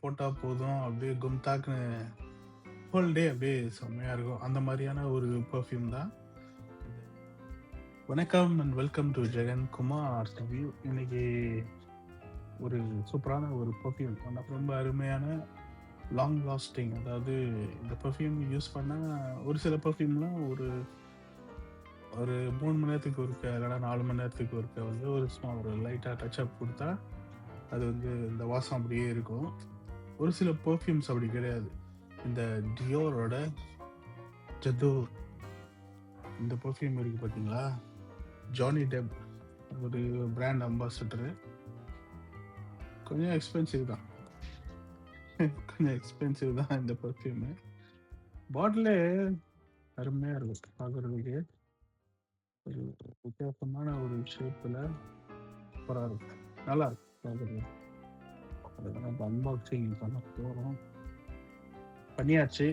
போட்டால் போதும் அப்படியே கும்தாக்குன்னு ஹோல் டே அப்படியே செம்மையாக இருக்கும். அந்த மாதிரியான ஒரு பர்ஃப்யூம் தான். வணக்கம் and welcome to Jagan Kumar review. இன்னைக்கு ஒரு சூப்பரான ஒரு பர்ஃப்யூம், ரொம்ப அருமையான லாங் லாஸ்டிங். அதாவது இந்த பர்ஃப்யூம் யூஸ் பண்ணால் ஒரு சில பர்ஃப்யூம்லாம் ஒரு ஒரு 3 மணி நேரத்துக்கு ஒருக்க இல்லைனா 4 மணி நேரத்துக்கு ஒருக்க வந்து ஒரு லைட்டாக டச்சப் கொடுத்தா அது வந்து இந்த வாசம் அப்படியே இருக்கும். ஒரு சில பர்ஃப்யூம்ஸ் அப்படி கிடையாது. இந்த டியோரோட ஜதூர் இந்த பர்ஃப்யூம் இருக்குது பார்த்தீங்களா, ஜானி டெப் ஒரு பிராண்ட் அம்பாசிடரு. கொஞ்சம் எக்ஸ்பென்சிவ் தான் இந்த பர்ஃப்யூமு. பாட்டிலே அருமையாக இருக்கும் பார்க்குறதுக்கு. ஒரு வித்தியாசமான ஒரு ஷேப்பில் சூப்பராக இருக்கும், நல்லா இருக்கும் பார்க்குறது. நம்ம அன்பாக்சிங் பண்ண போகிறோம், பண்ணியாச்சு.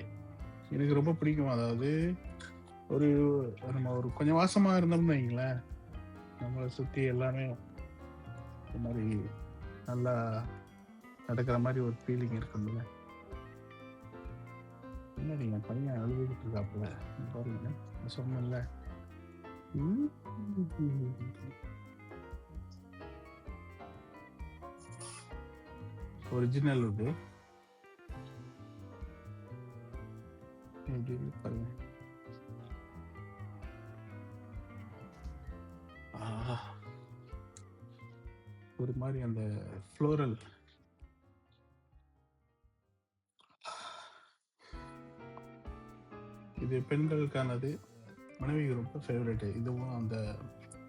எனக்கு ரொம்ப பிடிக்கும். அதாவது நம்ம ஒரு கொஞ்சம் வாசமாக இருந்தோம்னு வைங்களேன், நம்மளை சுற்றி எல்லாமே இந்த மாதிரி நல்லா நடக்கிற மாதிரி ஒரு ஃபீலிங் இருக்கும்ல. என்ன நீங்கள் பையன் அழுதுகிட்டு இருக்காப்புல பாருங்க, சொன்னல ஒரிஜினல் இது பாருங்க. ஒரு மாதிரி அந்த ஃப்ளோரல் இது பெண்களுக்கானது, மனைவிக்கு ரொம்ப ஃபேவரேட்டு. இதுவும் அந்த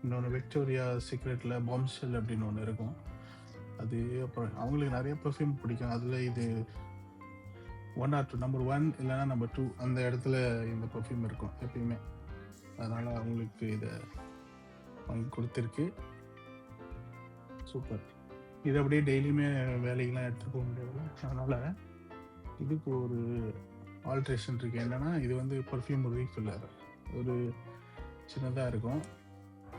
இன்னொன்று விக்டோரியா சீக்ரெட்டில் பாம்ஷெல் அப்படின்னு ஒன்று இருக்கும், அது. அப்புறம் அவங்களுக்கு நிறைய பர்ஃப்யூம் பிடிக்கும், அதில் இது 1 or 2 நம்பர் 1 இல்லைன்னா நம்பர் 2 அந்த இடத்துல இந்த பர்ஃப்யூம் இருக்கும் எப்பயுமே. அதனால் அவங்களுக்கு இதை வாங்கி கொடுத்துருக்கு. சூப்பர். இது அப்படியே டெய்லியுமே வேலைக்கெலாம் எடுத்துகிட்டு போக முடியாது, அதனால் இதுக்கு ஒரு ஆல்ட்ரேஷன் இருக்குது. என்னென்னா இது வந்து பர்ஃப்யூம் ரீஃபில்லர் ஒரு சின்னதாக இருக்கும்,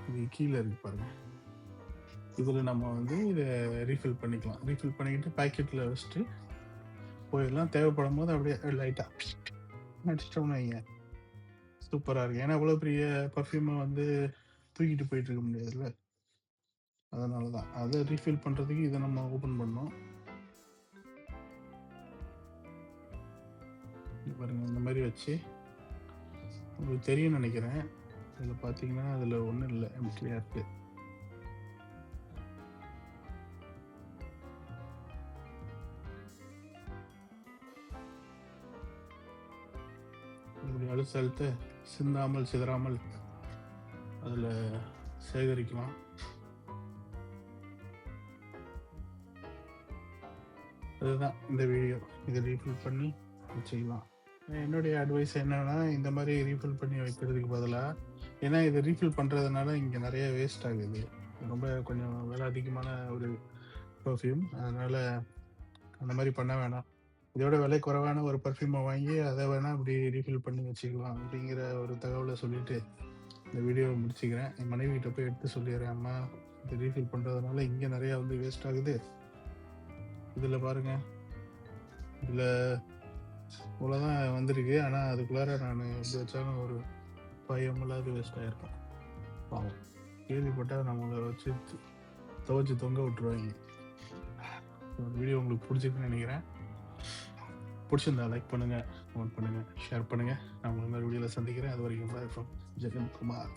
இது கீழே இருக்குது பாருங்கள். இதில் நம்ம வந்து இதை ரீஃபில் பண்ணிக்கலாம். ரீஃபில் பண்ணிக்கிட்டு பேக்கெட்டில் வச்சுட்டு போயிடலாம். தேவைப்படும் போது அப்படியே லைட்டாக அடிச்சிட்டோம்னு வைங்க, சூப்பராக இருக்குது. ஏன்னா அவ்வளோ பெரிய பர்ஃப்யூமை வந்து தூக்கிட்டு போயிட்டு இருக்க முடியாதுல்ல, அதனால தான் அதை ரீஃபில் பண்ணுறதுக்கு இதை நம்ம ஓப்பன் பண்ணோம். பாருங்க, இந்த மாதிரி வச்சு உங்களுக்கு தெரியும்னு நினைக்கிறேன். இதில் பார்த்தீங்கன்னா அதில் ஒன்றும் இல்லை, எம்டியாக இருக்குது. இப்படி அழுத்த சிந்தாமல் சிதறாமல் அதில் சேகரிக்கலாம். அதுதான் இந்த வீடியோ. இதை ரீஃபில் பண்ணி வச்சுக்கலாம். என்னுடைய அட்வைஸ் என்னன்னா, இந்த மாதிரி ரீஃபில் பண்ணி வைக்கிறதுக்கு பதிலாக, ஏன்னா இதை ரீஃபில் பண்ணுறதுனால இங்கே நிறைய வேஸ்ட் ஆகுது. ரொம்ப கொஞ்சம் விலை அதிகமான ஒரு பர்ஃப்யூம், அதனால் அந்த மாதிரி பண்ண வேணாம். இதோட விலை குறைவான ஒரு பர்ஃப்யூமை வாங்கி அதை வேணால் அப்படி ரீஃபில் பண்ணி வச்சுக்கலாம் அப்படிங்கிற ஒரு தகவலை சொல்லிட்டு இந்த வீடியோவை முடிச்சுக்கிறேன். என் மனைவிகிட்ட போய் எடுத்து சொல்லிடுறேன், அம்மா இது ரீஃபில் பண்ணுறதுனால இங்கே நிறையா வந்து வேஸ்ட் ஆகுது. இதில் பாருங்கள், இதில் இவ்வளோதான் வந்திருக்கு, ஆனால் அதுக்குள்ளார நான் எப்படி வச்சாலும் ஒரு 5 ml வேஸ்ட் ஆகிருக்கும். பாவம், கேள்விப்பட்டால் நம்மளை வச்சு துவைச்சி தொங்க விட்டுருவாங்க. வீடியோ உங்களுக்கு பிடிச்சிருக்குன்னு நினைக்கிறேன். பிடிச்சிருந்தா லைக் பண்ணுங்கள், கமெண்ட் பண்ணுங்கள், ஷேர் பண்ணுங்கள். நான் உங்களை மாதிரி வீடியோவில் சந்திக்கிறேன். அது வரைக்கும் பாய் ஃப்ரம் ஜெகன் குமார்.